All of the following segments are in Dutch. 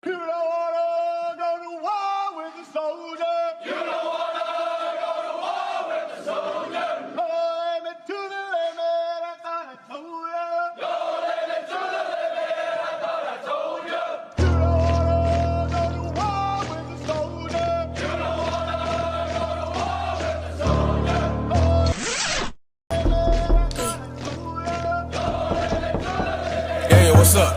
You don't wanna go to war with a soldier. You don't wanna go to war with a soldier. No limit to the limit, I thought I told ya. No limit to the limit, I thought I told ya. You don't wanna go to war with a soldier. You don't wanna go to war with a soldier. No Yeah, what's up?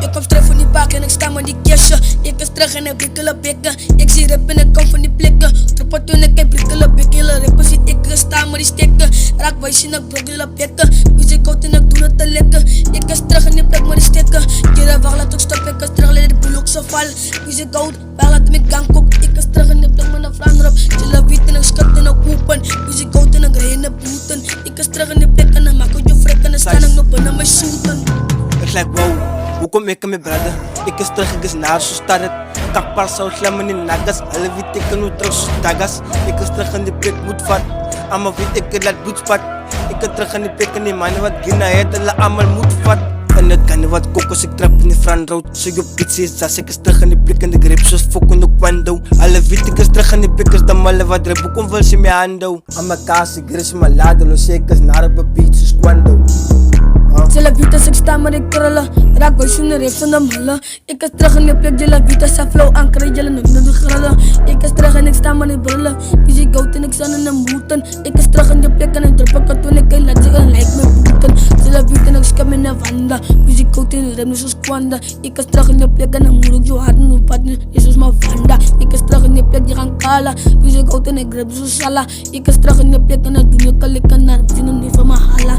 Ik kom terug van die bak en ik sta met die kistje. Ik is terug en ik wikkelen bikken. Ik zie rap en ik kom van die blikken. Trappen toen ik wikkelen bikkelen. Rappers zie ik staan met die stikken. Raak wijs en ik brokkelen pikken. Muziek uit en ik doe het te lekker. Ik is terug en ik plek met die stikken. Keren wacht laat ik stop, ik is terug laat die boel ook zo val. Muziek uit, wacht laat me gang kook. Ik is terug en ik plek met een Vlaanderen op. Chillen wiet en ik schut en ik hoepen. Muziek uit en ik rij in de boeten. Ik is terug en ik plek en ik maak uit je frek en dan staan ik nog binnen mijn shooten. Ik lijk wow, hoe kom ik met brother? Ik is terug, ik is naar zo staat het. Kapar zou slammen in nagas, alle wie tikken nu terug zo tagas. Ik is terug en die prik moet vat, allemaal weet ik laat bloedspat. Ik is terug en die pik en die mannen wat gina het, alle allemaal moet vat. En het kan niet wat kokos, ik trap in die front road. Zo je pizza is as, ik is terug en die prik en de grip zoals fokken ook wando. Alle weet ik is terug en die pikkers, dan malle wat rep, hoe kom wel ze mijn hando. Aan mijn kaas, ik ris mijn lade, los ik is naar op een beat, zoals kwando. Jelle Vita, ik sta maar ik krullen. Raak bij zoenen, reep zonder mullen. Ik is terug in de plek, Jelle Vita, zijn flow ankeren, Jelle nog naar de grillen. Ik is terug en ik sta maar in brullen. Muziek goud en ik sta in de moeten. Ik is terug in de plek en ik drop een kartoon, ik kan laat zeggen, lijkt me boeten. Jelle Vita en ik skam in de wanda. Muziek goud en rem, zoals kwanda. Ik is terug in de plek en dan moet ik zo hard en op pad, is zoals mijn vanda. Ik is terug in de plek, die gaan kala. Muziek goud en ik rep zoals sala. Ik is terug in de plek en dan doe ik al lekker naar, zien hem niet van mijn hala.